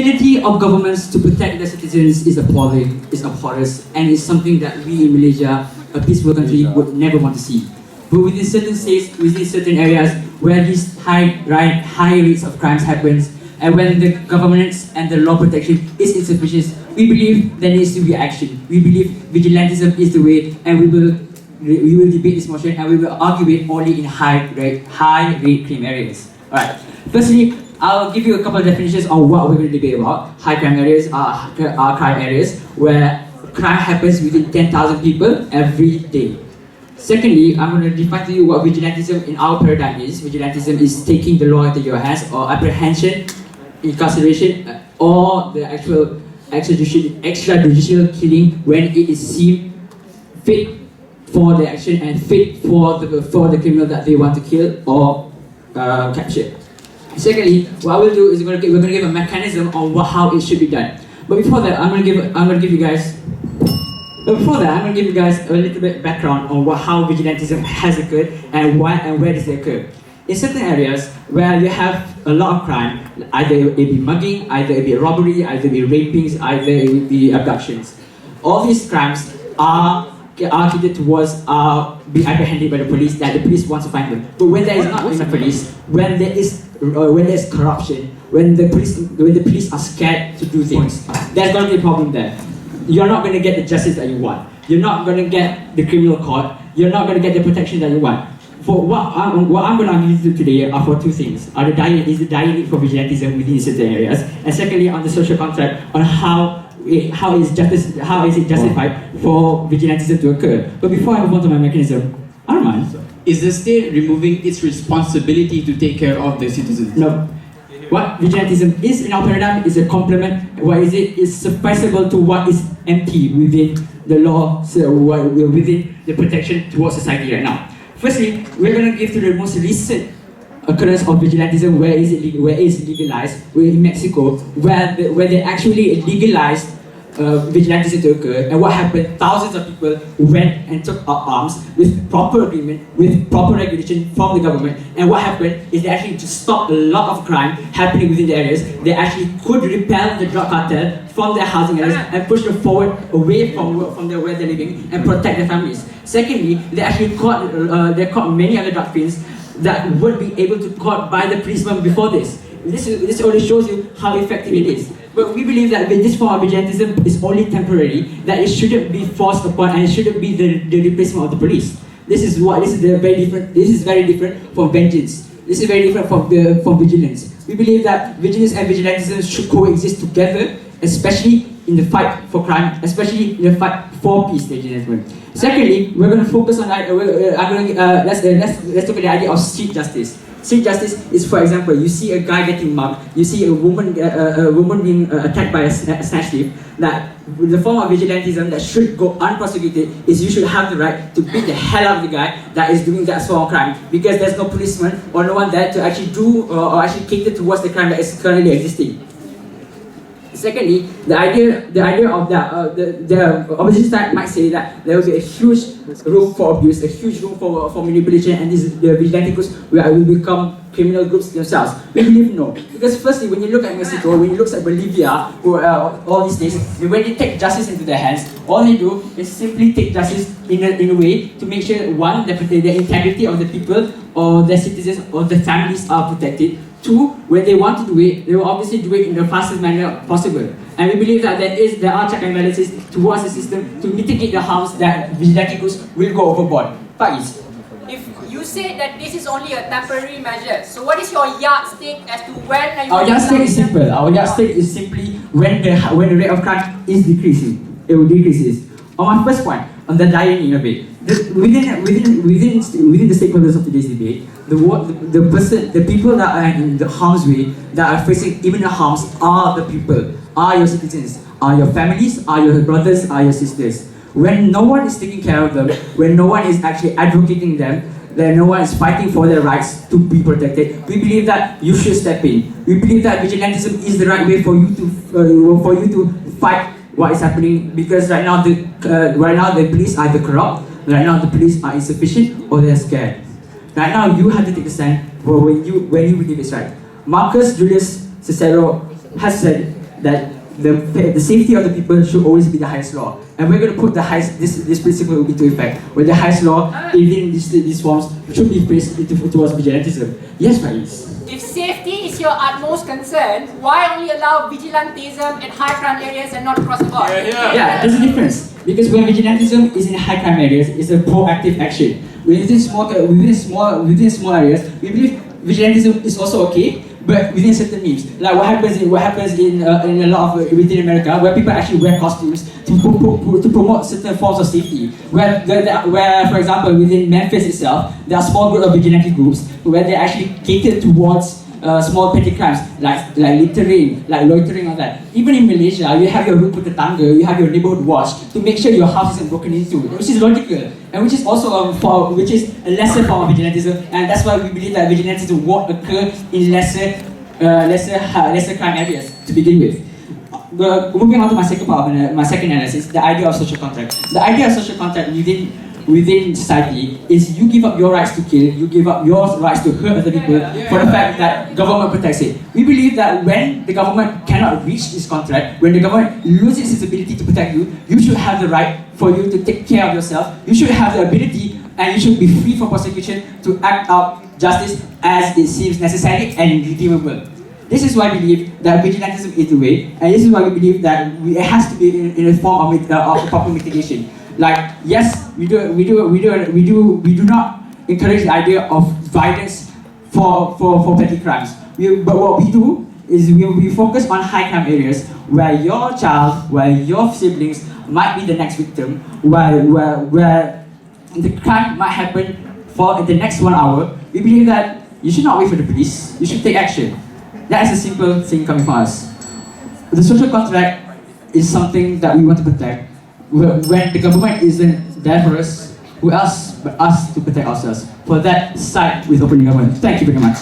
inability of governments to protect their citizens is appalling, is abhorrent, and is something that we in Malaysia, a peaceful country, would never want to see. But within certain states, within certain areas where these high rates of crimes happens, and when the governance and the law protection is insufficient, we believe there needs to be action. We believe vigilantism is the way, and we will debate this motion, and we will argue it only in high rate crime areas. Alright. Firstly, I'll give you a couple of definitions on what we're going to debate about. High crime areas are crime areas where crime happens within 10,000 people every day. Secondly, I'm going to define to you what vigilantism in our paradigm is. Vigilantism is taking the law into your hands, or apprehension, incarceration, or the actual extrajudicial killing when it is seen fit for the action and fit for the criminal that they want to kill or capture. Secondly, what we'll do is we're going to give a mechanism on how it should be done. But before that, I'm going to give you guys a little bit background on how vigilantism has occurred and why and where does it occur. In certain areas where you have a lot of crime, either it be mugging, either it be robbery, either it be rapings, either it be abductions. All these crimes are catered towards being apprehended by the police, that the police wants to find them. But when there is not enough police, when there is corruption, when the police are scared to do things, there's going to be a problem there. You're not going to get the justice that you want. You're not going to get the criminal court. You're not going to get the protection that you want. For what I'm going to argue today are for two things: the dire need for vigilantism within certain areas, and secondly, on the social contract on how is it justified for vigilantism to occur. But before I move on to my mechanism, Arman, is the state removing its responsibility to take care of the citizens? No. What vigilantism is in our paradigm is a complement. What is it? It's sufficeable to what is empty within the law, within the protection towards society right now. Firstly, we're going to give to the most recent occurrence of vigilantism, where is it legalized? We're in Mexico, where they actually legalized vigilantism to occur. And what happened? Thousands of people went and took up arms with proper agreement, with proper regulation from the government. And what happened is they actually just stopped a lot of crime happening within the areas. They actually could repel the drug cartel from their housing areas and push them forward away from where they're living and protect their families. Secondly, they actually caught many other drug fiends that would be able to caught by the policemen before this. This only shows you how effective it is. But we believe that this form of vigilantism is only temporary, that it shouldn't be forced upon and it shouldn't be the replacement of the police. This is very different from vengeance. This is very different from vigilance. We believe that vigilance and vigilantism should coexist together, especially in the fight for crime, especially in the fight for peace, ladies and gentlemen. Secondly, we're going to focus on let's look at the idea of street justice. Street justice is, for example, you see a guy getting mugged, you see a woman being attacked by a snatch thief. That the form of vigilantism that should go unprosecuted is you should have the right to beat the hell out of the guy that is doing that sort of crime, because there's no policeman or no one there to actually do or actually cater towards the crime that is currently existing. Secondly, the idea of that, the opposition side might say that there will be a huge room for abuse, a huge room for manipulation, and the vigilante groups will become criminal groups themselves. We believe no. Because firstly, when you look at Mexico, when you look at Bolivia, all these days, when they take justice into their hands, all they do is simply take justice in a way to make sure, one, the integrity of the people or their citizens or the families are protected. Two, when they want to do it, they will obviously do it in the fastest manner possible. And we believe that there are check and balances towards the system to mitigate the harms that vigilante groups will go overboard. Faiz. If you say that this is only a temporary measure, so what is your yardstick as to when are you... Our yardstick is simple. Our yardstick is simply when the rate of crime is decreasing. It will decrease. On my first point, on the dire need of it, within the stakeholders of today's debate, the people that are in the harm's way, that are facing imminent harms, are the people, are your citizens, are your families, are your brothers, are your sisters. When no one is taking care of them, when no one is actually advocating them, then no one is fighting for their rights to be protected, we believe that you should step in. We believe that vigilantism is the right way for you to fight what is happening, because right now the police are either corrupt, right now the police are insufficient, or they're scared. Right now you have to take a stand when you believe it's right. Marcus Julius Cicero has said that the safety of the people should always be the highest law. And we're going to put this principle into effect, where the highest law in these forms should be placed towards vigilantism. Yes, Faiz. If safety is your utmost concern, why only allow vigilantism in high crime areas and not across the board? Yeah, there's a difference. Because when vigilantism is in high crime areas, it's a proactive action. Within small areas, we believe vigilantism is also okay, but within certain means. Like what happens in a lot of within America, where people actually wear costumes to promote certain forms of safety. Where for example, within Memphis itself, there are small group of vigilante groups where they actually cater towards small petty crimes like littering, like loitering, or that. Even in Malaysia, you have your rukun tetangga, you have your neighborhood watch to make sure your house isn't broken into, which is logical, and which is also a lesser form of vigilantism, and that's why we believe that vigilantism won't occur in lesser crime areas to begin with. Moving on to my second analysis, the idea of social contract. The idea of social contract within society is you give up your rights to kill, you give up your rights to hurt other people for the fact that government protects it. We believe that when the government cannot reach this contract, when the government loses its ability to protect you, you should have the right for you to take care of yourself. You should have the ability and you should be free from prosecution to act out justice as it seems necessary and redeemable. This is why we believe that vigilantism is the way, and this is why we believe that it has to be in a form of proper mitigation. Like, yes, we do not encourage the idea of violence for petty crimes. But what we do is we focus on high crime areas where your child, where your siblings might be the next victim, where the crime might happen for the next 1 hour. We believe that you should not wait for the police, you should take action. That is a simple thing coming from us. The social contract is something that we want to protect. When the government isn't there for us, who else but us to protect ourselves? For that, side with open government. Thank you very much.